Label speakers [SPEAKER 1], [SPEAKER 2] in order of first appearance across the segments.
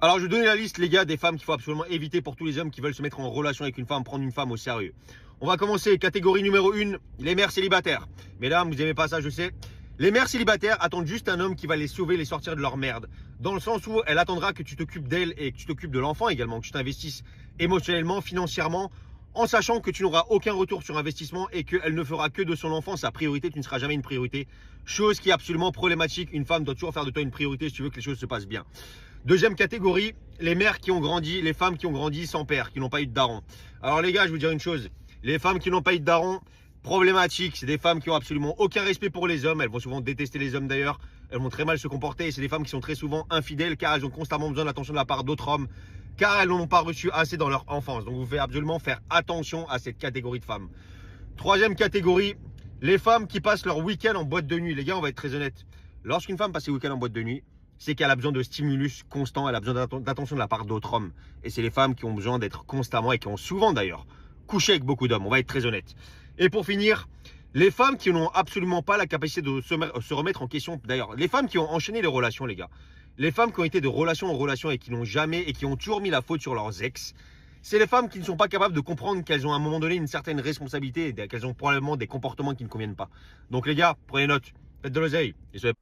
[SPEAKER 1] Alors, je vais donner la liste, les gars, des femmes qu'il faut absolument éviter pour tous les hommes qui veulent se mettre en relation avec une femme, prendre une femme au sérieux. On va commencer, catégorie numéro 1, les mères célibataires. Mesdames, vous aimez pas ça, je sais. Les mères célibataires attendent juste un homme qui va les sauver, les sortir de leur merde. Dans le sens où elle attendra que tu t'occupes d'elle et que tu t'occupes de l'enfant également, que tu t'investisses émotionnellement, financièrement, en sachant que tu n'auras aucun retour sur investissement et qu'elle ne fera que de son enfant sa priorité, tu ne seras jamais une priorité. Chose qui est absolument problématique. Une femme doit toujours faire de toi une priorité si tu veux que les choses se passent bien. Deuxième catégorie, les mères qui ont grandi, les femmes qui ont grandi sans père, qui n'ont pas eu de daron. Alors les gars, je vais vous dire une chose, les femmes qui n'ont pas eu de daron, problématique, c'est des femmes qui ont absolument aucun respect pour les hommes, elles vont souvent détester les hommes d'ailleurs, elles vont très mal se comporter, et c'est des femmes qui sont très souvent infidèles car elles ont constamment besoin d'attention de la part d'autres hommes, car elles n'en ont pas reçu assez dans leur enfance. Donc vous faites absolument faire attention à cette catégorie de femmes. Troisième catégorie, les femmes qui passent leur week-end en boîte de nuit. Les gars, on va être très honnête. Lorsqu'une femme passe ses week-ends en boîte de nuit, c'est qu'elle a besoin de stimulus constant, elle a besoin d'attention de la part d'autres hommes. Et c'est les femmes qui ont besoin d'être constamment et qui ont souvent d'ailleurs couché avec beaucoup d'hommes, on va être très honnête. Et pour finir, les femmes qui n'ont absolument pas la capacité de se remettre en question, d'ailleurs, les femmes qui ont enchaîné les relations, les gars, les femmes qui ont été de relation en relation et qui n'ont jamais et qui ont toujours mis la faute sur leurs ex, c'est les femmes qui ne sont pas capables de comprendre qu'elles ont à un moment donné une certaine responsabilité et qu'elles ont probablement des comportements qui ne conviennent pas. Donc les gars, prenez note, faites de l'oseille et soyez...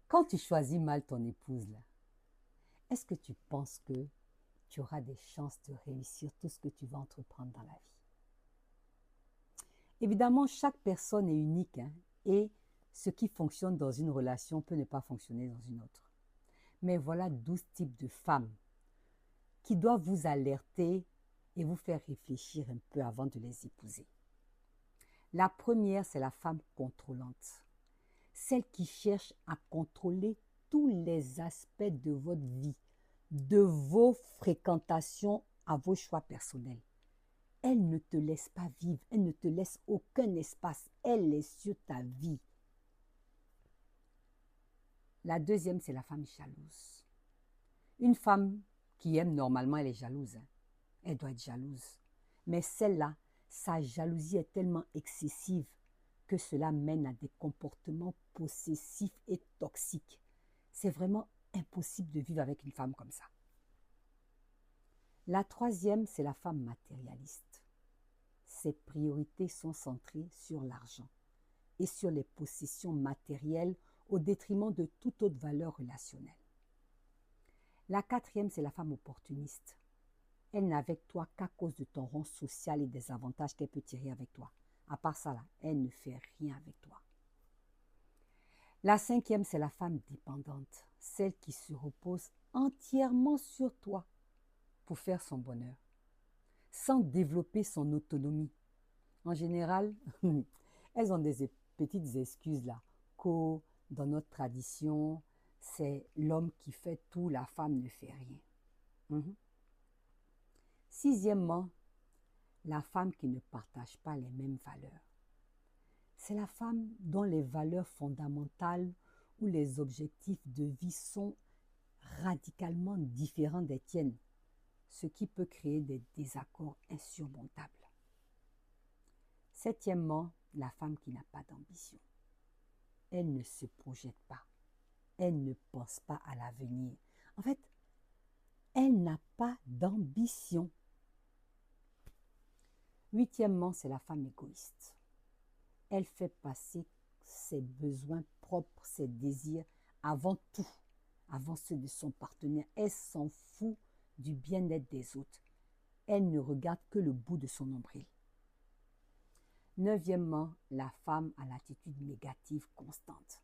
[SPEAKER 2] Quand tu choisis mal ton épouse, là, est-ce que tu penses que tu auras des chances de réussir tout ce que tu vas entreprendre dans la vie? Évidemment, chaque personne est unique, hein, et ce qui fonctionne dans une relation peut ne pas fonctionner dans une autre. Mais voilà 12 types de femmes qui doivent vous alerter et vous faire réfléchir un peu avant de les épouser. La première, c'est la femme contrôlante. Celle qui cherche à contrôler tous les aspects de votre vie, de vos fréquentations à vos choix personnels. Elle ne te laisse pas vivre, elle ne te laisse aucun espace, elle est sur ta vie. La deuxième, c'est la femme jalouse. Une femme qui aime normalement, elle est jalouse, hein. Elle doit être jalouse. Mais celle-là, sa jalousie est tellement excessive que cela mène à des comportements possessifs et toxiques. C'est vraiment impossible de vivre avec une femme comme ça. La troisième, c'est la femme matérialiste. Ses priorités sont centrées sur l'argent et sur les possessions matérielles au détriment de toute autre valeur relationnelle. La quatrième, c'est la femme opportuniste. Elle n'est avec toi qu'à cause de ton rang social et des avantages qu'elle peut tirer avec toi. À part ça, là, elle ne fait rien avec toi. La cinquième, c'est la femme dépendante, celle qui se repose entièrement sur toi pour faire son bonheur, sans développer son autonomie. En général, elles ont des petites excuses là, que dans notre tradition, c'est l'homme qui fait tout, la femme ne fait rien. Sixièmement, la femme qui ne partage pas les mêmes valeurs. C'est la femme dont les valeurs fondamentales ou les objectifs de vie sont radicalement différents des tiennes, ce qui peut créer des désaccords insurmontables. Septièmement, la femme qui n'a pas d'ambition. Elle ne se projette pas. Elle ne pense pas à l'avenir. En fait, elle n'a pas d'ambition. Huitièmement, c'est la femme égoïste. Elle fait passer ses besoins propres, ses désirs avant tout, avant ceux de son partenaire. Elle s'en fout du bien-être des autres. Elle ne regarde que le bout de son nombril. Neuvièmement, la femme a l'attitude négative constante.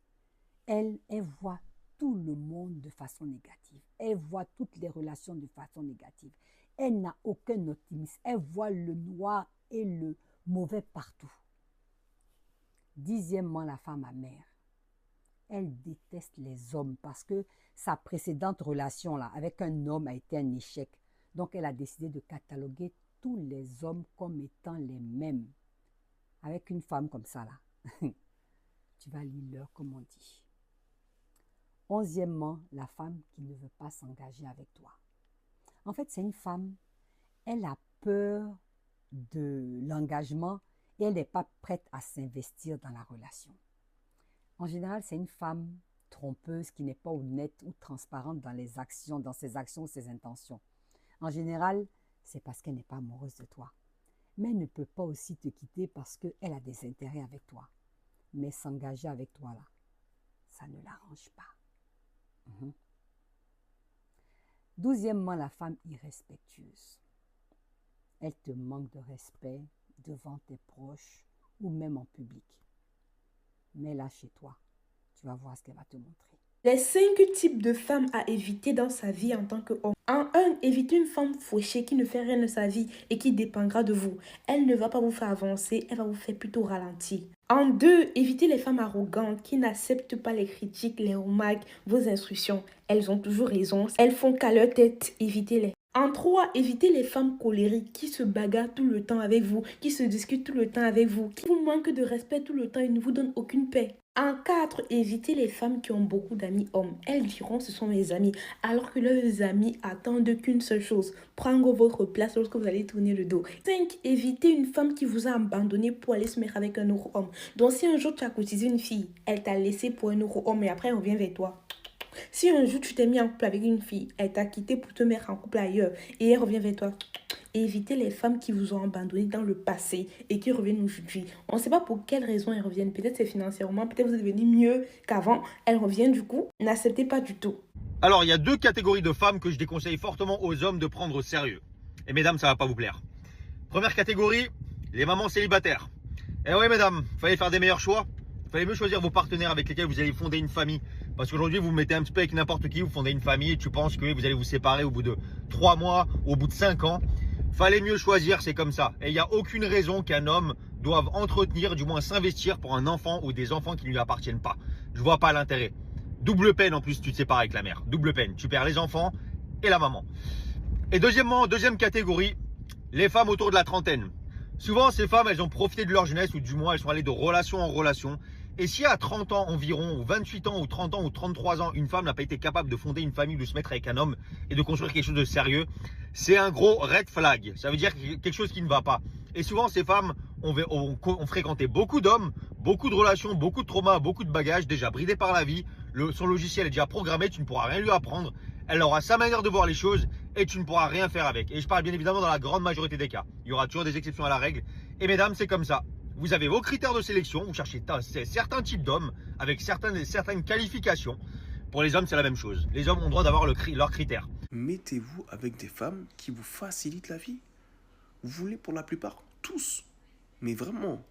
[SPEAKER 2] Elle voit tout le monde de façon négative. Elle voit toutes les relations de façon négative. Elle n'a aucun optimisme. Elle voit le noir et le mauvais partout. Dixièmement, la femme amère. Elle déteste les hommes parce que sa précédente relation là, avec un homme a été un échec. Donc, elle a décidé de cataloguer tous les hommes comme étant les mêmes. Avec une femme comme ça, là, tu vas lire l'heure, comme on dit. Onzièmement, la femme qui ne veut pas s'engager avec toi. En fait, c'est une femme, elle a peur de l'engagement et elle n'est pas prête à s'investir dans la relation. En général, c'est une femme trompeuse, qui n'est pas honnête ou transparente dans les actions, dans ses actions ou ses intentions. En général, c'est parce qu'elle n'est pas amoureuse de toi. Mais elle ne peut pas aussi te quitter parce qu'elle a des intérêts avec toi. Mais s'engager avec toi, là, ça ne l'arrange pas. 12e, la femme irrespectueuse. Elle te manque de respect devant tes proches ou même en public. Mais là, chez toi, tu vas voir ce qu'elle va te montrer.
[SPEAKER 3] Les 5 types de femmes à éviter dans sa vie en tant qu'homme. En 1, évitez une femme fauchée qui ne fait rien de sa vie et qui dépendra de vous. Elle ne va pas vous faire avancer, elle va vous faire plutôt ralentir. En 2, évitez les femmes arrogantes qui n'acceptent pas les critiques, les remarques, vos instructions. Elles ont toujours raison, elles font qu'à leur tête, évitez-les. En 3, évitez les femmes colériques qui se bagarrent tout le temps avec vous, qui se discutent tout le temps avec vous, qui vous manquent de respect tout le temps et ne vous donnent aucune paix. En 4, évitez les femmes qui ont beaucoup d'amis hommes. Elles diront ce sont mes amis, alors que leurs amis attendent qu'une seule chose, prendre votre place lorsque vous allez tourner le dos. 5, évitez une femme qui vous a abandonné pour aller se mettre avec un autre homme. Donc si un jour tu as courtisé une fille, elle t'a laissé pour un autre homme et après elle revient vers toi. Si un jour tu t'es mis en couple avec une fille, elle t'a quitté pour te mettre en couple ailleurs et elle revient vers toi. Évitez les femmes qui vous ont abandonné dans le passé et qui reviennent aujourd'hui. On ne sait pas pour quelles raisons elles reviennent. Peut-être c'est financièrement, peut-être vous êtes devenu mieux qu'avant. Elles reviennent du coup. N'acceptez pas du tout.
[SPEAKER 1] Alors, il y a 2 catégories de femmes que je déconseille fortement aux hommes de prendre au sérieux. Et mesdames, ça va pas vous plaire. Première catégorie, les mamans célibataires. Eh ouais, mesdames, fallait faire des meilleurs choix. Fallait mieux choisir vos partenaires avec lesquels vous allez fonder une famille. Parce qu'aujourd'hui, vous mettez un petit peu avec n'importe qui, vous fondez une famille et tu penses que vous allez vous séparer au bout de 3 mois, au bout de 5 ans. Fallait mieux choisir, c'est comme ça. Et il n'y a aucune raison qu'un homme doive entretenir, du moins s'investir pour un enfant ou des enfants qui ne lui appartiennent pas. Je vois pas l'intérêt. Double peine en plus, tu te sépares avec la mère. Double peine. Tu perds les enfants et la maman. Et deuxième catégorie, les femmes autour de la trentaine. Souvent, ces femmes, elles ont profité de leur jeunesse ou du moins, elles sont allées de relation en relation. Et si à 30 ans environ, ou 28 ans, ou 30 ans, ou 33 ans, une femme n'a pas été capable de fonder une famille, de se mettre avec un homme et de construire quelque chose de sérieux, c'est un gros red flag. Ça veut dire quelque chose qui ne va pas. Et souvent, ces femmes ont fréquenté beaucoup d'hommes, beaucoup de relations, beaucoup de traumas, beaucoup de bagages, déjà bridés par la vie. Son logiciel est déjà programmé, tu ne pourras rien lui apprendre. Elle aura sa manière de voir les choses et tu ne pourras rien faire avec. Et je parle bien évidemment dans la grande majorité des cas. Il y aura toujours des exceptions à la règle. Et mesdames, c'est comme ça. Vous avez vos critères de sélection, vous cherchez certains types d'hommes avec certaines qualifications. Pour les hommes, c'est la même chose. Les hommes ont le droit d'avoir leurs critères.
[SPEAKER 4] Mettez-vous avec des femmes qui vous facilitent la vie. Vous voulez pour la plupart tous, mais vraiment,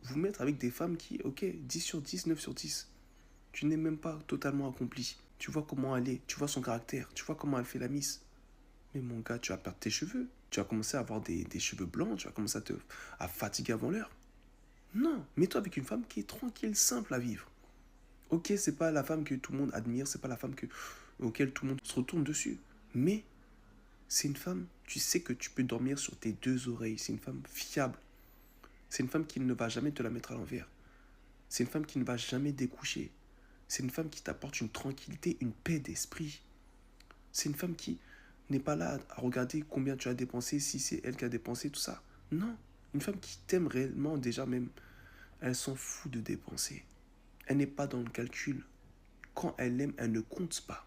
[SPEAKER 4] vous mettre avec des femmes qui, ok, 10 sur 10, 9 sur 10. Tu n'es même pas totalement accompli. Tu vois comment elle est, tu vois son caractère, tu vois comment elle fait la miss. Mais mon gars, tu vas perdre tes cheveux. Tu vas commencer à avoir des cheveux blancs, tu vas commencer à fatiguer avant l'heure. Non, mets-toi avec une femme qui est tranquille, simple à vivre. Ok, c'est pas la femme que tout le monde admire, c'est pas la femme auquel tout le monde se retourne dessus. Mais c'est une femme, tu sais que tu peux dormir sur tes 2 oreilles. C'est une femme fiable. C'est une femme qui ne va jamais te la mettre à l'envers. C'est une femme qui ne va jamais découcher. C'est une femme qui t'apporte une tranquillité, une paix d'esprit. C'est une femme qui n'est pas là à regarder combien tu as dépensé, si c'est elle qui a dépensé, tout ça. Non, une femme qui t'aime réellement déjà même, elle s'en fout de dépenser. Elle n'est pas dans le calcul. Quand elle aime, elle ne compte pas.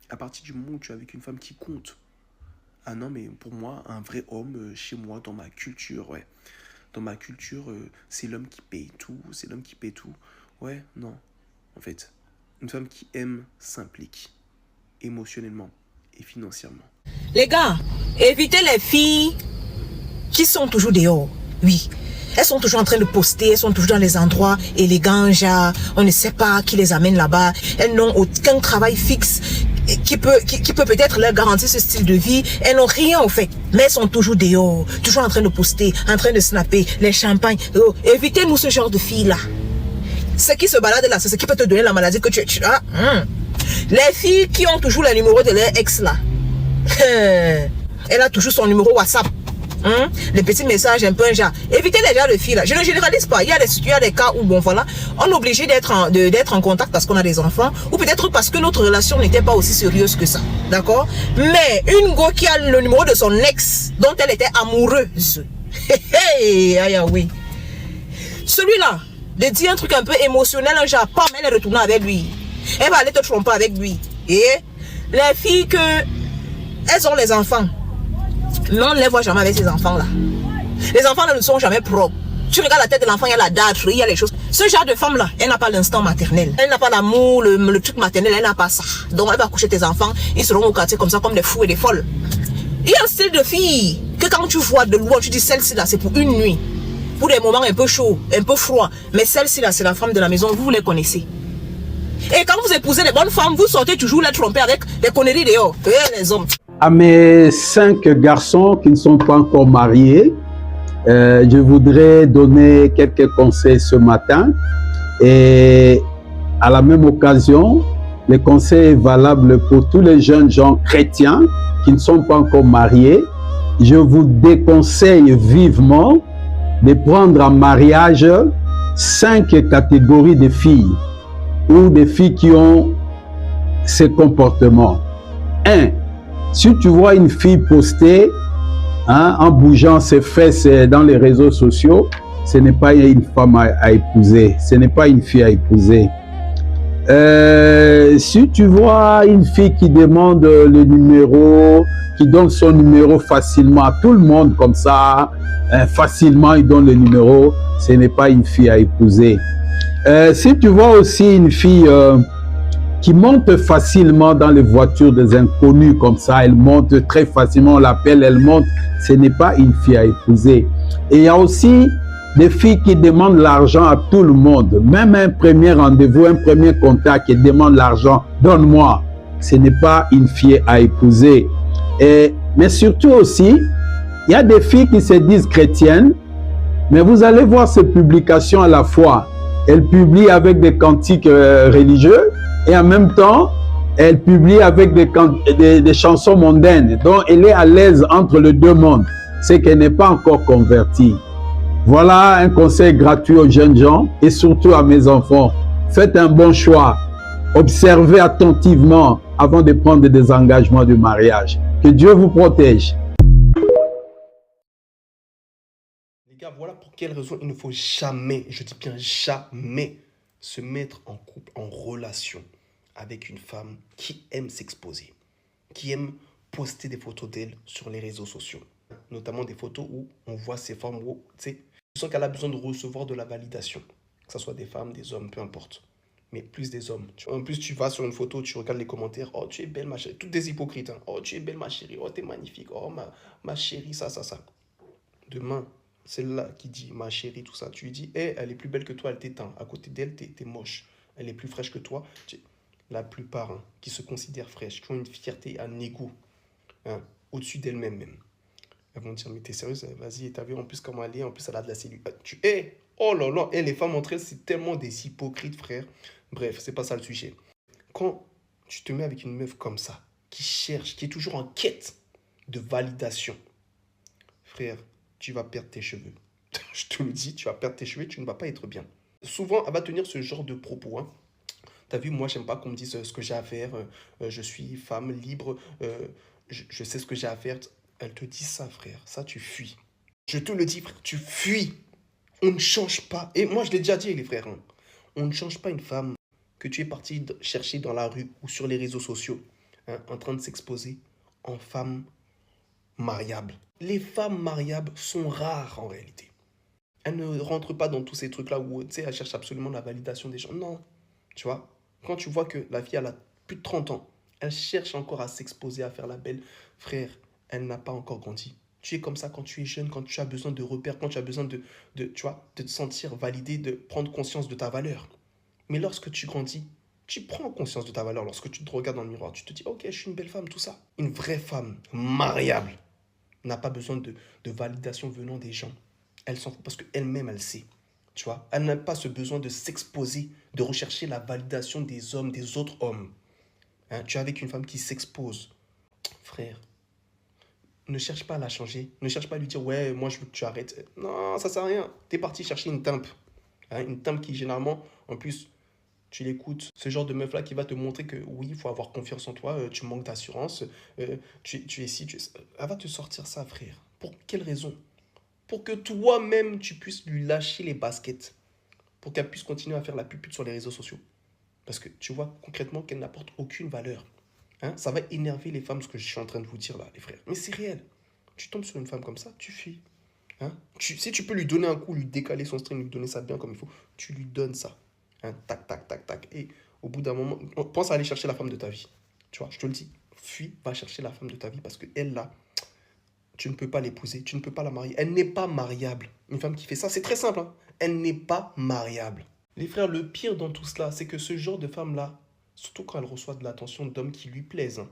[SPEAKER 4] À partir du moment où tu es avec une femme qui compte. Ah non, mais pour moi, un vrai homme, chez moi, dans ma culture, ouais. Dans ma culture, c'est l'homme qui paye tout, c'est l'homme qui paye tout. Ouais, non. En fait, une femme qui aime s'implique émotionnellement et financièrement.
[SPEAKER 5] Les gars, évitez les filles qui sont toujours dehors. Oui, elles sont toujours en train de poster, elles sont toujours dans les endroits élégants, genre, on ne sait pas qui les amène là-bas. Elles n'ont aucun travail fixe qui peut peut-être leur garantir ce style de vie. Elles n'ont rien au fait, mais elles sont toujours dehors, toujours en train de poster, en train de snapper, les champagnes. Oh, évitez-nous ce genre de filles-là. Ce qui se balade là, c'est ce qui peut te donner la maladie que tu as. Les filles qui ont toujours le numéro de leur ex là. Elle a toujours son numéro WhatsApp. Les petits messages un peu genre. Évitez les gens de filles là. Je ne généralise pas. Il y a des cas où bon voilà, on est obligé d'être en contact parce qu'on a des enfants ou peut-être parce que notre relation n'était pas aussi sérieuse que ça. D'accord? Mais une go qui a le numéro de son ex dont elle était amoureuse. Aïe oui. Celui-là de dire un truc un peu émotionnel, genre, pas mais elle est retournée avec lui. Elle va aller te tromper avec lui. Et les filles que elles ont les enfants, mais on ne les voit jamais avec ces enfants-là. Les enfants ne sont jamais propres. Tu regardes la tête de l'enfant, il y a la date, il y a les choses. Ce genre de femme-là, elle n'a pas l'instant maternel. Elle n'a pas l'amour, le truc maternel, elle n'a pas ça. Donc elle va coucher tes enfants, ils seront au quartier comme ça, comme des fous et des folles. Il y a un style de fille que quand tu vois de loin, tu dis celle-ci là, c'est pour une nuit. Pour des moments un peu chauds, un peu froids. Mais celle-ci là, c'est la femme de la maison, vous les connaissez. Et quand vous épousez les bonnes femmes, vous sortez toujours les tromper avec des conneries dehors. Les hommes.
[SPEAKER 6] À mes 5 garçons qui ne sont pas encore mariés, je voudrais donner quelques conseils ce matin. Et à la même occasion, le conseil est valable pour tous les jeunes gens chrétiens qui ne sont pas encore mariés. Je vous déconseille vivement de prendre en mariage 5 catégories de filles ou des filles qui ont ces comportements. 1. Si tu vois une fille poster en bougeant ses fesses dans les réseaux sociaux, ce n'est pas une femme à épouser, ce n'est pas une fille à épouser. Si tu vois une fille qui demande le numéro, qui donne son numéro facilement à tout le monde comme ça, facilement il donne le numéro, ce n'est pas une fille à épouser. Si tu vois aussi une fille qui monte facilement dans les voitures des inconnus comme ça, elle monte très facilement, on l'appelle, elle monte, ce n'est pas une fille à épouser. Et il y a aussi des filles qui demandent l'argent à tout le monde, même un premier rendez-vous, un premier contact, qui demande l'argent, donne-moi, ce n'est pas une fille à épouser. Mais surtout aussi, il y a des filles qui se disent chrétiennes, mais vous allez voir ces publications à la fois. Elles publient avec des cantiques religieux et en même temps, elles publient avec des chansons mondaines. Donc, elle est à l'aise entre les deux mondes. C'est qu'elle n'est pas encore convertie. Voilà un conseil gratuit aux jeunes gens et surtout à mes enfants. Faites un bon choix. Observez attentivement avant de prendre des engagements de mariage. Que Dieu vous protège.
[SPEAKER 4] Les gars, voilà pour quelle raison il ne faut jamais, je dis bien jamais, se mettre en couple, en relation avec une femme qui aime s'exposer, qui aime poster des photos d'elle sur les réseaux sociaux. Notamment des photos où on voit ces femmes où, tu sais, tu sens qu'elle a besoin de recevoir de la validation. Que ce soit des femmes, des hommes, peu importe. Mais plus des hommes. En plus, tu vas sur une photo, tu regardes les commentaires. Oh, tu es belle, ma chérie. Toutes des hypocrites. Hein. Oh, tu es belle, ma chérie. Oh, t'es magnifique. Oh, ma chérie, ça. Demain, celle-là qui dit ma chérie, tout ça, tu lui dis, hey, elle est plus belle que toi, elle t'éteint. À côté d'elle, t'es moche. Elle est plus fraîche que toi. La plupart qui se considèrent fraîches, qui ont une fierté, un ego au-dessus d'elles-mêmes même. Elles vont dire, mais t'es sérieuse? Vas-y, t'as vu en plus comment elle est, en plus elle a de la cellule. Oh là là, et les femmes entre elles, c'est tellement des hypocrites, frère. Bref, c'est pas ça le sujet. Quand tu te mets avec une meuf comme ça, qui cherche, qui est toujours en quête de validation, frère, tu vas perdre tes cheveux. Je te le dis, tu vas perdre tes cheveux, tu ne vas pas être bien. Souvent, elle va tenir ce genre de propos. T'as vu, moi, j'aime pas qu'on me dise ce que j'ai à faire. Je suis femme libre. Je sais ce que j'ai à faire. Elle te dit ça, frère. Ça, tu fuis. Je te le dis, frère, tu fuis. On ne change pas. Et moi, je l'ai déjà dit, les frères. On ne change pas une femme que tu es parti chercher dans la rue ou sur les réseaux sociaux, en train de s'exposer en femme mariable. Les femmes mariables sont rares en réalité. Elles ne rentrent pas dans tous ces trucs-là où, tu sais, elles cherchent absolument la validation des gens. Non, tu vois. Quand tu vois que la fille, elle a plus de 30 ans, elle cherche encore à s'exposer, à faire la belle, frère, elle n'a pas encore grandi. Tu es comme ça quand tu es jeune, quand tu as besoin de repères, quand tu as besoin tu vois, de te sentir validé, de prendre conscience de ta valeur. Mais lorsque tu grandis, tu prends conscience de ta valeur. Lorsque tu te regardes dans le miroir, tu te dis, ok, je suis une belle femme, tout ça. Une vraie femme mariable n'a pas besoin de validation venant des gens. Elle s'en fout parce qu'elle-même, elle sait. Tu vois, elle n'a pas ce besoin de s'exposer, de rechercher la validation des hommes, des autres hommes. Tu es avec une femme qui s'expose. Frère, ne cherche pas à la changer. Ne cherche pas à lui dire, ouais, moi, je veux que tu arrêtes. Non, ça sert à rien. Tu es parti chercher une tempe. Une tempe qui, généralement, en plus, tu l'écoutes. Ce genre de meuf-là qui va te montrer que, oui, il faut avoir confiance en toi, tu manques d'assurance, tu es ici, Elle va te sortir ça, frère. Pour quelle raison? Pour que toi-même, tu puisses lui lâcher les baskets. Pour qu'elle puisse continuer à faire la pupute sur les réseaux sociaux. Parce que tu vois concrètement qu'elle n'apporte aucune valeur. Hein? Ça va énerver les femmes, ce que je suis en train de vous dire là, les frères. Mais c'est réel. Tu tombes sur une femme comme ça, tu fuis. Hein? Si tu peux lui donner un coup, lui décaler son string, lui donner ça bien comme il faut, tu lui donnes ça. Hein? Tac, tac, tac, tac. Et au bout d'un moment, pense à aller chercher la femme de ta vie. Tu vois, je te le dis. Fuis, va chercher la femme de ta vie parce qu'elle, là, tu ne peux pas l'épouser, tu ne peux pas la marier. Elle n'est pas mariable. Une femme qui fait ça, c'est très simple. Hein? Elle n'est pas mariable. Les frères, le pire dans tout cela, c'est que ce genre de femme-là, surtout quand elle reçoit de l'attention d'hommes qui lui plaisent, hein,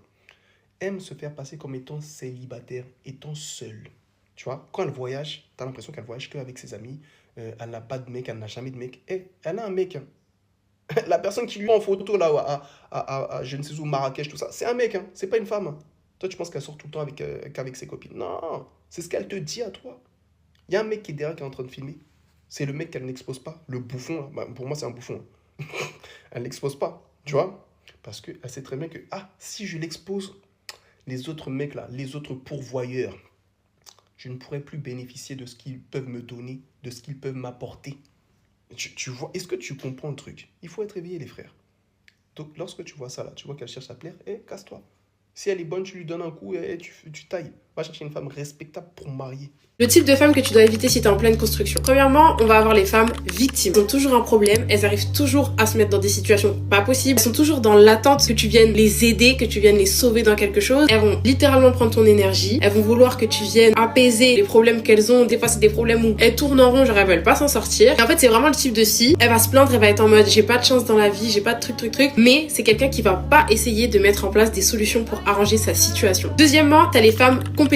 [SPEAKER 4] aime se faire passer comme étant célibataire, étant seule. Tu vois, quand elle voyage, tu as l'impression qu'elle voyage qu'avec ses amis. Elle n'a pas de mec, elle n'a jamais de mec. Et elle a un mec. Hein. La personne qui lui en photo là, à je ne sais où, Marrakech, tout ça, c'est un mec, hein, c'est pas une femme. Hein. Toi, tu penses qu'elle sort tout le temps qu'avec ses copines. Non, c'est ce qu'elle te dit à toi. Il y a un mec qui est derrière qui est en train de filmer. C'est le mec qu'elle n'expose pas. Le bouffon, là. Bah, pour moi, c'est un bouffon. Elle n'expose pas, tu vois. Parce qu'elle sait très bien que, si je l'expose, les autres mecs là, les autres pourvoyeurs, je ne pourrai plus bénéficier de ce qu'ils peuvent me donner, de ce qu'ils peuvent m'apporter. Tu vois, est-ce que tu comprends le truc? Il faut être éveillé, les frères. Donc, lorsque tu vois ça là, tu vois qu'elle cherche à plaire, casse-toi. Si elle est bonne, tu lui donnes un coup et tu tailles. Va chercher une femme respectable pour marier.
[SPEAKER 3] Le type de femme que tu dois éviter si tu es en pleine construction. Premièrement, on va avoir les femmes victimes. Elles ont toujours un problème, elles arrivent toujours à se mettre dans des situations pas possibles. Elles sont toujours dans l'attente que tu viennes les aider, que tu viennes les sauver dans quelque chose. Elles vont littéralement prendre ton énergie. Elles vont vouloir que tu viennes apaiser les problèmes qu'elles ont. Des fois, c'est des problèmes où elles tournent en rond, genre elles veulent pas s'en sortir. Et en fait, c'est vraiment le type de fille. Elle va se plaindre, elle va être en mode j'ai pas de chance dans la vie, j'ai pas de truc. Mais c'est quelqu'un qui va pas essayer de mettre en place des solutions pour arranger sa situation. Deuxièmement, t'as les femmes compétitives.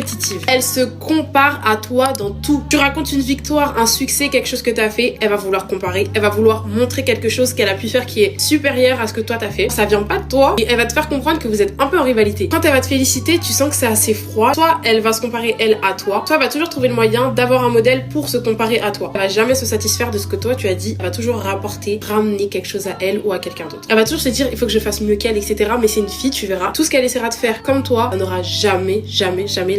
[SPEAKER 3] Elles se comparent à toi dans tout. Tu racontes une victoire, un succès, quelque chose que t'as fait, elle va vouloir comparer, elle va vouloir montrer quelque chose qu'elle a pu faire qui est supérieur à ce que toi t'as fait. Ça vient pas de toi et elle va te faire comprendre que vous êtes un peu en rivalité. Quand elle va te féliciter, tu sens que c'est assez froid. Soit elle va se comparer elle à toi, soit elle va toujours trouver le moyen d'avoir un modèle pour se comparer à toi. Elle va jamais se satisfaire de ce que toi tu as dit, elle va toujours ramener quelque chose à elle ou à quelqu'un d'autre. Elle va toujours se dire il faut que je fasse mieux qu'elle, etc. Mais c'est une fille, tu verras, tout ce qu'elle essaiera de faire comme toi, elle n'aura jamais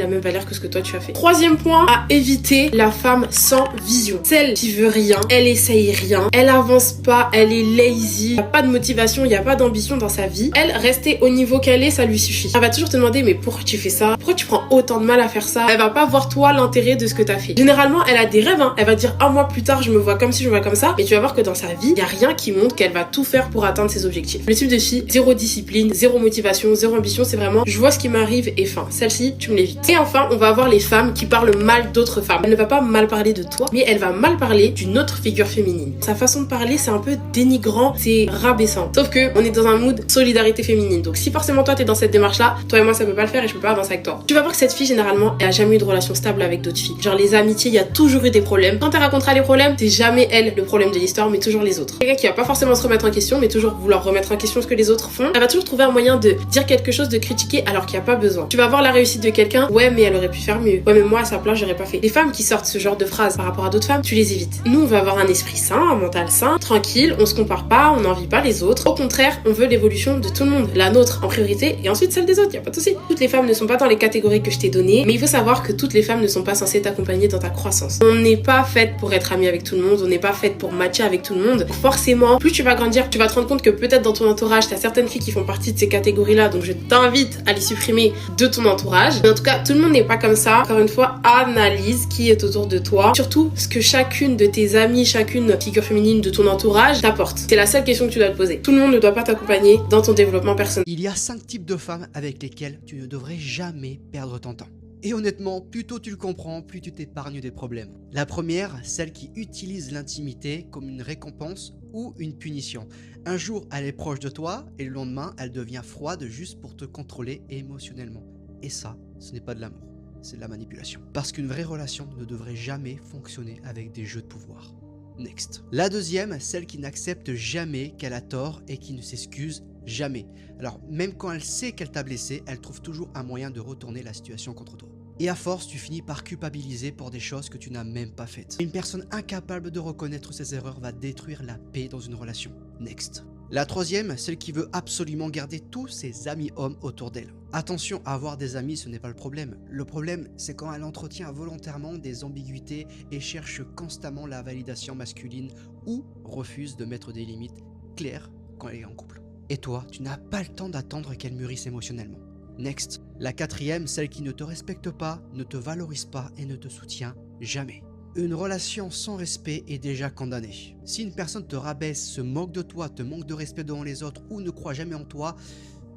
[SPEAKER 3] la même valeur que ce que toi tu as fait. Troisième point, à éviter, la femme sans vision. Celle qui veut rien, elle essaye rien, elle avance pas, elle est lazy, il n'y a pas de motivation, il n'y a pas d'ambition dans sa vie. Elle, rester au niveau qu'elle est, ça lui suffit. Elle va toujours te demander mais pourquoi tu fais ça? Pourquoi tu prends autant de mal à faire ça? Elle va pas voir toi l'intérêt de ce que t'as fait. Généralement, elle a des rêves, hein. Elle va dire moi plus tard je me vois comme si je me vois comme ça, mais tu vas voir que dans sa vie, il y a rien qui montre qu'elle va tout faire pour atteindre ses objectifs. Le type de fille, zéro discipline, zéro motivation, zéro ambition, c'est vraiment je vois ce qui m'arrive et fin. Celle-ci, tu me l'évites. Et enfin, on va avoir les femmes qui parlent mal d'autres femmes. Elle ne va pas mal parler de toi, mais elle va mal parler d'une autre figure féminine. Sa façon de parler, c'est un peu dénigrant, c'est rabaissant. Sauf que on est dans un mood solidarité féminine. Donc si forcément toi t'es dans cette démarche-là, toi et moi ça peut pas le faire et je peux pas avancer avec toi. Tu vas voir que cette fille généralement, elle a jamais eu de relation stable avec d'autres filles. Genre les amitiés, il y a toujours eu des problèmes. Quand elle racontera les problèmes, c'est jamais elle le problème de l'histoire, mais toujours les autres. Quelqu'un qui va pas forcément se remettre en question, mais toujours vouloir remettre en question ce que les autres font. Elle va toujours trouver un moyen de dire quelque chose, de critiquer alors qu'il y a pas besoin. Tu vas voir la réussite de quelqu'un, ouais mais elle aurait pu faire mieux. Ouais mais moi à sa place j'aurais pas fait. Les femmes qui sortent ce genre de phrases par rapport à d'autres femmes, tu les évites. Nous on va avoir un esprit sain, un mental sain, tranquille, on se compare pas, on n'envie pas les autres. Au contraire, on veut l'évolution de tout le monde, la nôtre en priorité et ensuite celle des autres, y a pas de souci. Toutes les femmes ne sont pas dans les catégories que je t'ai données, mais il faut savoir que toutes les femmes ne sont pas censées t'accompagner dans ta croissance. On n'est pas faite pour être amie avec tout le monde, on n'est pas faite pour matcher avec tout le monde. Forcément, plus tu vas grandir, tu vas te rendre compte que peut-être dans ton entourage, t'as certaines filles qui font partie de ces catégories-là, donc je t'invite à les supprimer de ton entourage. Mais en tout cas, tout le monde n'est pas comme ça. Encore une fois, analyse qui est autour de toi, surtout ce que chacune de tes amies, chacune figure féminine de ton entourage t'apporte. C'est la seule question que tu dois te poser. Tout le monde ne doit pas t'accompagner dans ton développement personnel.
[SPEAKER 7] Il y a 5 types de femmes avec lesquelles tu ne devrais jamais perdre ton temps. Et honnêtement, plus tôt tu le comprends, plus tu t'épargnes des problèmes. La première, celle qui utilise l'intimité comme une récompense ou une punition. Un jour, elle est proche de toi et le lendemain, elle devient froide juste pour te contrôler émotionnellement. Et ça, ce n'est pas de l'amour, c'est de la manipulation. Parce qu'une vraie relation ne devrait jamais fonctionner avec des jeux de pouvoir. Next. La deuxième, celle qui n'accepte jamais qu'elle a tort et qui ne s'excuse jamais. Alors, même quand elle sait qu'elle t'a blessé, elle trouve toujours un moyen de retourner la situation contre toi. Et à force, tu finis par culpabiliser pour des choses que tu n'as même pas faites. Une personne incapable de reconnaître ses erreurs va détruire la paix dans une relation. Next. La troisième, celle qui veut absolument garder tous ses amis hommes autour d'elle. Attention, avoir des amis, ce n'est pas le problème. Le problème, c'est quand elle entretient volontairement des ambiguïtés et cherche constamment la validation masculine ou refuse de mettre des limites claires quand elle est en couple. Et toi, tu n'as pas le temps d'attendre qu'elle mûrisse émotionnellement. Next. La quatrième, celle qui ne te respecte pas, ne te valorise pas et ne te soutient jamais. Une relation sans respect est déjà condamnée. Si une personne te rabaisse, se moque de toi, te manque de respect devant les autres ou ne croit jamais en toi,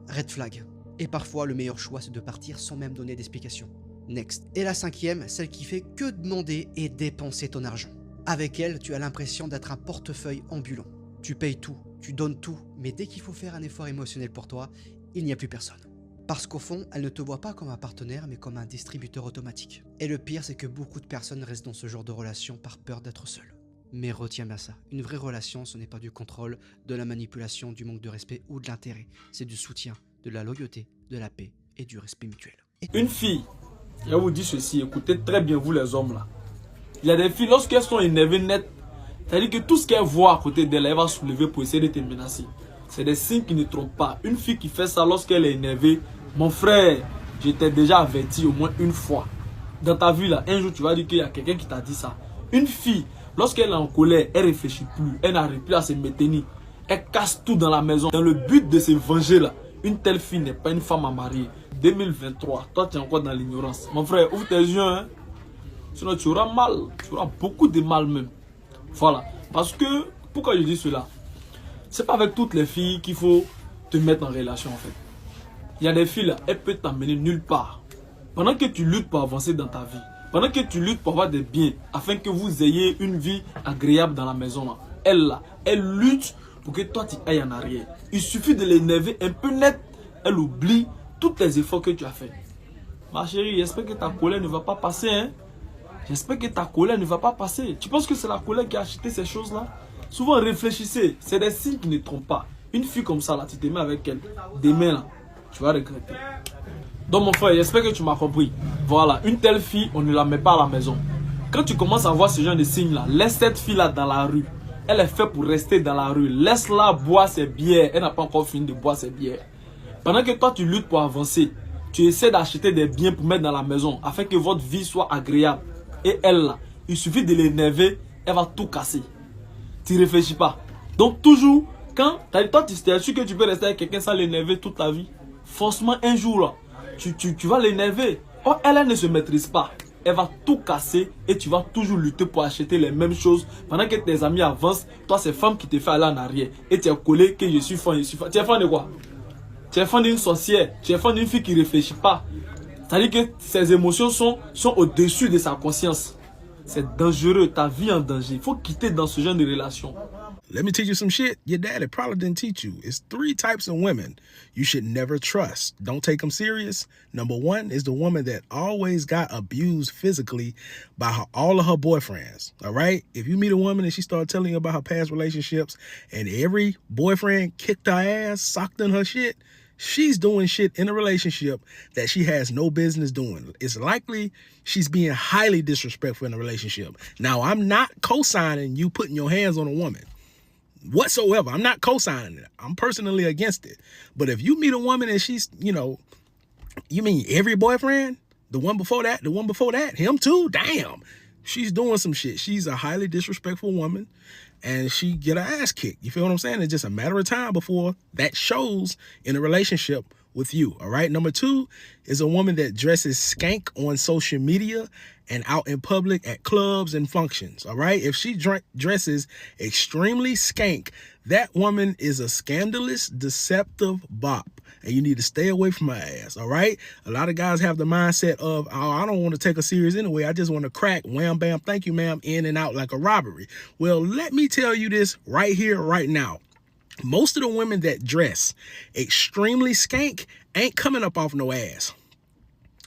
[SPEAKER 7] red flag. Et parfois, le meilleur choix, c'est de partir sans même donner d'explication. Next. Et la cinquième, celle qui fait que demander et dépenser ton argent. Avec elle, tu as l'impression d'être un portefeuille ambulant. Tu payes tout, tu donnes tout, mais dès qu'il faut faire un effort émotionnel pour toi, il n'y a plus personne. Parce qu'au fond, elle ne te voit pas comme un partenaire, mais comme un distributeur automatique. Et le pire, c'est que beaucoup de personnes restent dans ce genre de relation par peur d'être seules. Mais retiens bien ça, une vraie relation, ce n'est pas du contrôle, de la manipulation, du manque de respect ou de l'intérêt. C'est du soutien, de la loyauté, de la paix et du respect mutuel.
[SPEAKER 8] Une fille, je vous dis ceci, écoutez très bien vous les hommes là. Il y a des filles, lorsqu'elles sont énervées net, c'est-à-dire que tout ce qu'elles voient à côté d'elle, elle va soulever pour essayer de te menacer. C'est des signes qui ne trompent pas. Une fille qui fait ça lorsqu'elle est énervée, mon frère, je t'ai déjà averti au moins une fois. Dans ta vie là, un jour tu vas dire qu'il y a quelqu'un qui t'a dit ça. Une fille, lorsqu'elle est en colère, elle ne réfléchit plus, elle n'arrive plus à se maintenir. Elle casse tout dans la maison. Dans le but de se venger là, une telle fille n'est pas une femme à marier. 2023, toi tu es encore dans l'ignorance. Mon frère, ouvre tes yeux, hein. Sinon tu auras mal, tu auras beaucoup de mal même. Voilà, parce que, pourquoi je dis cela? C'est pas avec toutes les filles qu'il faut te mettre en relation en fait. Il y a des filles là, elles peuvent t'amener nulle part. Pendant que tu luttes pour avancer dans ta vie, pendant que tu luttes pour avoir des biens, afin que vous ayez une vie agréable dans la maison là, elle lutte pour que toi tu ailles en arrière. Il suffit de l'énerver un peu net, elle oublie tous les efforts que tu as fait. Ma chérie, j'espère que ta colère ne va pas passer, hein. J'espère que ta colère ne va pas passer. Tu penses que c'est la colère qui a acheté ces choses-là? Souvent, réfléchissez. C'est des signes qui ne trompent pas. Une fille comme ça, là, tu te mets avec elle. Demain, là, tu vas regretter. Donc, mon frère, j'espère que tu m'as compris. Voilà, une telle fille, on ne la met pas à la maison. Quand tu commences à voir ce genre de signes-là, laisse cette fille-là dans la rue. Elle est faite pour rester dans la rue. Laisse-la boire ses bières. Elle n'a pas encore fini de boire ses bières. Pendant que toi, tu luttes pour avancer, tu essaies d'acheter des biens pour mettre dans la maison afin que votre vie soit agréable. Et elle là, il suffit de l'énerver, elle va tout casser. Tu réfléchis pas. Donc toujours, quand toi tu es sûr que tu peux rester avec quelqu'un sans l'énerver toute ta vie. Forcément un jour là, tu vas l'énerver. Or elle ne se maîtrise pas. Elle va tout casser et tu vas toujours lutter pour acheter les mêmes choses. Pendant que tes amis avancent, toi c'est femme qui te fait aller en arrière. Et tu es collé que je suis fan, je suis fan. Tu es fan de quoi? Tu es fan d'une sorcière, tu es fan d'une fille qui ne réfléchit pas. C'est-à-dire que ses émotions sont au-dessus de sa conscience. C'est dangereux, ta vie en danger. Il faut quitter dans ce genre de relation.
[SPEAKER 9] Let me teach you some shit your daddy probably didn't teach you. It's 3 types of women you should never trust. Don't take them serious. Number 1 is the woman that always got abused physically by all of her boyfriends. All right? If you meet a woman and she starts telling you about her past relationships and every boyfriend kicked her ass, socked in her shit, she's doing shit in a relationship that she has no business doing. It's likely she's being highly disrespectful in a relationship. Now, I'm not co-signing you putting your hands on a woman whatsoever. I'm not co-signing it. I'm personally against it. But if you meet a woman and she's, you mean every boyfriend? The one before that, him too? Damn. She's doing some shit. She's a highly disrespectful woman. And she get her ass kicked. You feel what I'm saying? It's just a matter of time before that shows in a relationship with you. All right. Number 2 is a woman that dresses skank on social media and out in public at clubs and functions. All right. If she dresses extremely skank, that woman is a scandalous, deceptive bop. And you need to stay away from her ass, all right? A lot of guys have the mindset of, oh, I don't want to take her serious anyway. I just want to crack, wham, bam, thank you, ma'am, in and out like a robbery. Well, let me tell you this right here, right now. Most of the women that dress extremely skank ain't coming up off no ass.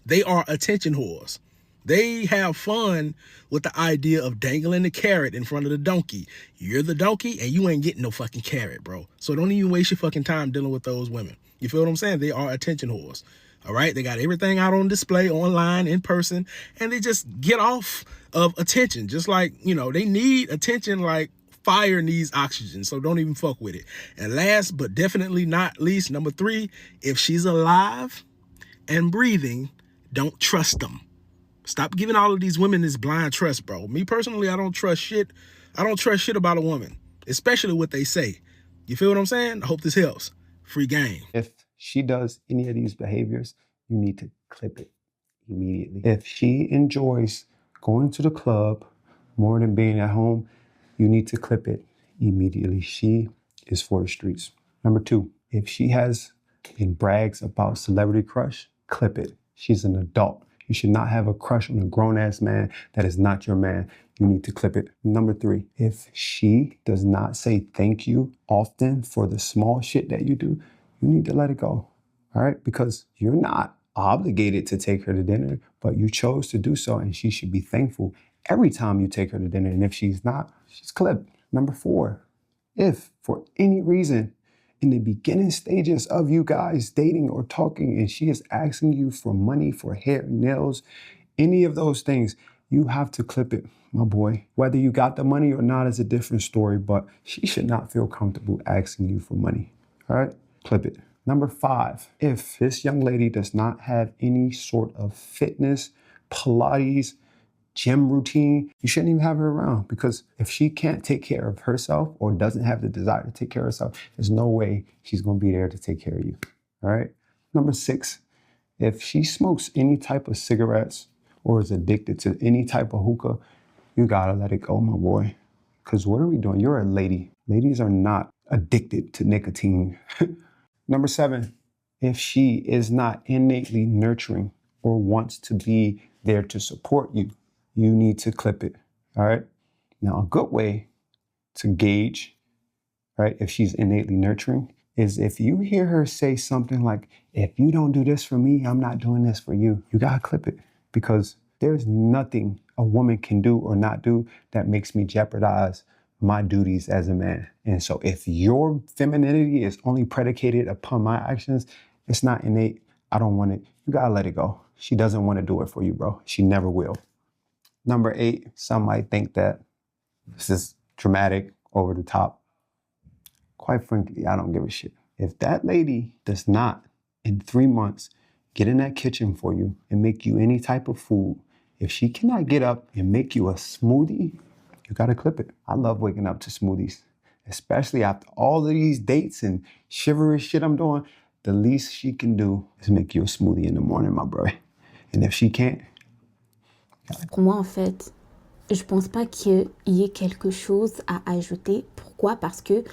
[SPEAKER 9] They are attention whores. They have fun with the idea of dangling the carrot in front of the donkey. You're the donkey and you ain't getting no fucking carrot, bro. So don't even waste your fucking time dealing with those women. You feel what I'm saying? They are attention whores. All right? They got everything out on display, online, in person, and they just get off of attention. Just like, they need attention like fire needs oxygen. So don't even fuck with it. And last but definitely not least, number 3, if she's alive and breathing, don't trust them. Stop giving all of these women this blind trust, bro. Me personally, I don't trust shit. I don't trust shit about a woman, especially what they say. You feel what I'm saying? I hope this helps. free game.
[SPEAKER 10] If she does any of these behaviors, you need to clip it immediately. If she enjoys going to the club more than being at home, you need to clip it immediately. She is for the streets. Number 2, if she has and brags about celebrity crush, clip it. She's an adult. You should not have a crush on a grown-ass man that is not your man. You need to clip it. Number 3, if she does not say thank you often for the small shit that you do, you need to let it go, all right? Because you're not obligated to take her to dinner, but you chose to do so, and she should be thankful every time you take her to dinner. And if she's not, she's clipped. Number 4, if for any reason in the beginning stages of you guys dating or talking and she is asking you for money for hair, nails, any of those things, you have to clip it, my boy. Whether you got the money or not is a different story, but she should not feel comfortable asking you for money, all right? Clip it. Number 5, if this young lady does not have any sort of fitness, Pilates, gym routine, you shouldn't even have her around, because if she can't take care of herself or doesn't have the desire to take care of herself, there's no way she's going to be there to take care of you, all right? Number 6, if she smokes any type of cigarettes or is addicted to any type of hookah, you got to let it go, my boy, because what are we doing? You're a lady. Ladies are not addicted to nicotine. Number 7, if she is not innately nurturing or wants to be there to support you, you need to clip it, all right? Now, a good way to gauge, right, if she's innately nurturing is if you hear her say something like, if you don't do this for me, I'm not doing this for you. You gotta clip it, because there's nothing a woman can do or not do that makes me jeopardize my duties as a man. And so if your femininity is only predicated upon my actions, it's not innate, I don't want it, you gotta let it go. She doesn't want to do it for you, bro. She never will. Number 8, some might think that this is dramatic, over the top. Quite frankly, I don't give a shit. If that lady does not, in 3 months, get in that kitchen for you and make you any type of food, if she cannot get up and make you a smoothie, you gotta clip it. I love waking up to smoothies, especially after all of these dates and chivalrous shit I'm doing. The least she can do is make you a smoothie in the morning, my bro. And if she can't,
[SPEAKER 11] pour moi, en fait, je pense pas qu'il y ait quelque chose à ajouter. Pourquoi? Parce que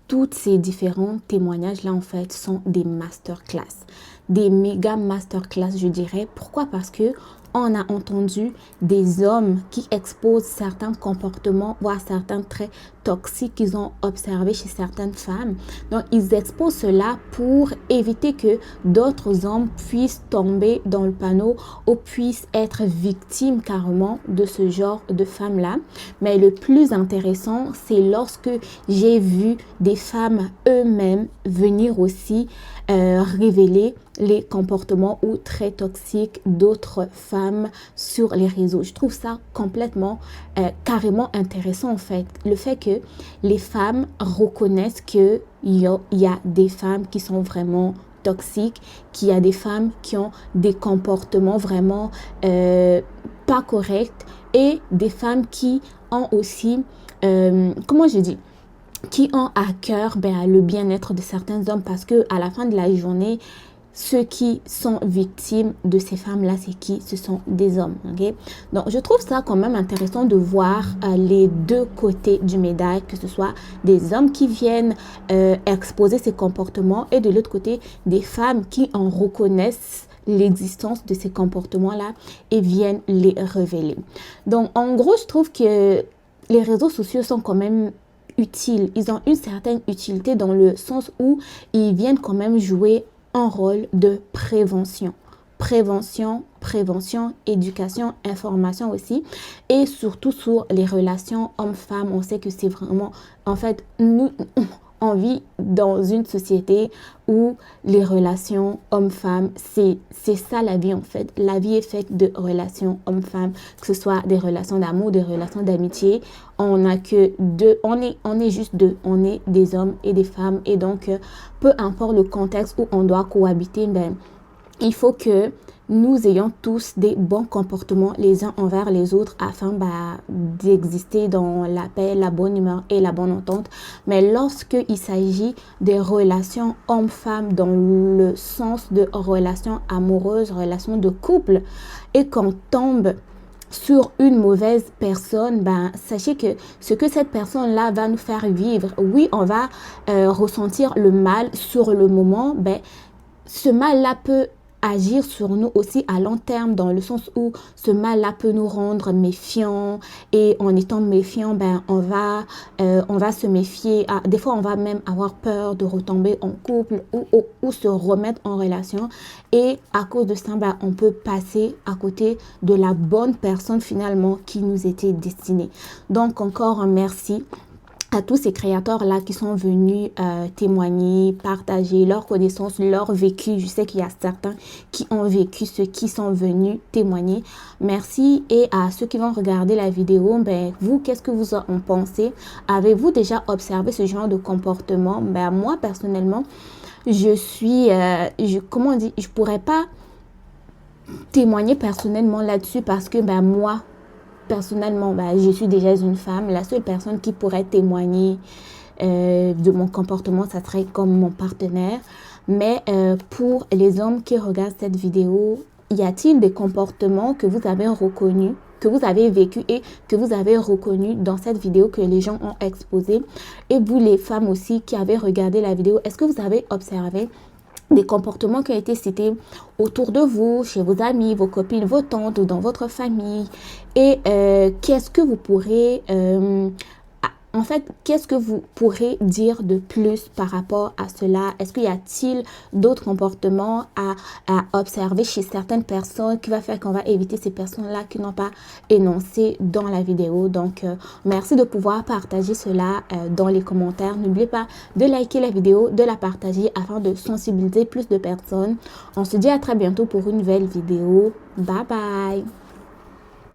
[SPEAKER 11] tous ces différents témoignages-là, en fait, sont des masterclass. Des méga masterclass, je dirais. Pourquoi? Parce que on a entendu des hommes qui exposent certains comportements, voire certains traits toxiques qu'ils ont observés chez certaines femmes. Donc, ils exposent cela pour éviter que d'autres hommes puissent tomber dans le panneau ou puissent être victimes carrément de ce genre de femmes-là. Mais le plus intéressant, c'est lorsque j'ai vu des femmes eux-mêmes venir aussi révéler les comportements ou traits toxiques d'autres femmes sur les réseaux. Je trouve ça complètement, carrément intéressant en fait. Le fait que les femmes reconnaissent qu'il y a des femmes qui sont vraiment toxiques, qu'il y a des femmes qui ont des comportements vraiment pas corrects et des femmes qui ont aussi, comment je dis, qui ont à cœur le bien-être de certains hommes, parce que à la fin de la journée, ceux qui sont victimes de ces femmes-là, c'est qui? Ce sont des hommes. Okay? Donc, je trouve ça quand même intéressant de voir les deux côtés du médaille, que ce soit des hommes qui viennent exposer ces comportements et de l'autre côté, des femmes qui en reconnaissent l'existence de ces comportements-là et viennent les révéler. Donc, en gros, je trouve que les réseaux sociaux sont quand même utiles. Ils ont une certaine utilité dans le sens où ils viennent quand même jouer un rôle de prévention. Prévention, éducation, information aussi. Et surtout sur les relations hommes-femmes. On sait que c'est vraiment... En fait, nous... On vit dans une société où les relations hommes-femmes, c'est ça la vie en fait. La vie est faite de relations hommes-femmes, que ce soit des relations d'amour, des relations d'amitié. On n'a que deux, on est juste deux. On est des hommes et des femmes. Et donc, peu importe le contexte où on doit cohabiter, il faut que nous ayons tous des bons comportements les uns envers les autres afin d'exister dans la paix, la bonne humeur et la bonne entente. Mais lorsqu'il s'agit des relations hommes-femmes dans le sens de relations amoureuses, relations de couple, et qu'on tombe sur une mauvaise personne, sachez que ce que cette personne-là va nous faire vivre, oui, on va ressentir le mal sur le moment, ce mal-là peut agir sur nous aussi à long terme, dans le sens où ce mal-là peut nous rendre méfiants, et en étant méfiants, on va se méfier. Des fois, on va même avoir peur de retomber en couple ou se remettre en relation, et à cause de ça, on peut passer à côté de la bonne personne finalement qui nous était destinée. Donc encore un merci à tous ces créateurs-là qui sont venus témoigner, partager leurs connaissances, leur vécu. Je sais qu'il y a certains qui ont vécu, ceux qui sont venus témoigner. Merci. Et à ceux qui vont regarder la vidéo, vous, qu'est-ce que vous en pensez? Avez-vous déjà observé ce genre de comportement? Moi, personnellement, je suis, comment on dit, je pourrais pas témoigner personnellement là-dessus parce que moi, personnellement, je suis déjà une femme. La seule personne qui pourrait témoigner de mon comportement, ça serait comme mon partenaire. Mais pour les hommes qui regardent cette vidéo, y a-t-il des comportements que vous avez reconnus, que vous avez vécu et que vous avez reconnu dans cette vidéo que les gens ont exposé? Et vous, les femmes aussi qui avez regardé la vidéo, est-ce que vous avez observé des comportements qui ont été cités autour de vous, chez vos amis, vos copines, vos tantes ou dans votre famille? Et qu'est-ce que vous pourrez en fait, qu'est-ce que vous pourrez dire de plus par rapport à cela? Est-ce qu'il y a-t-il d'autres comportements à observer chez certaines personnes qui va faire qu'on va éviter ces personnes-là qui n'ont pas énoncé dans la vidéo? Donc, merci de pouvoir partager cela dans les commentaires. N'oubliez pas de liker la vidéo, de la partager afin de sensibiliser plus de personnes. On se dit à très bientôt pour une nouvelle vidéo. Bye bye!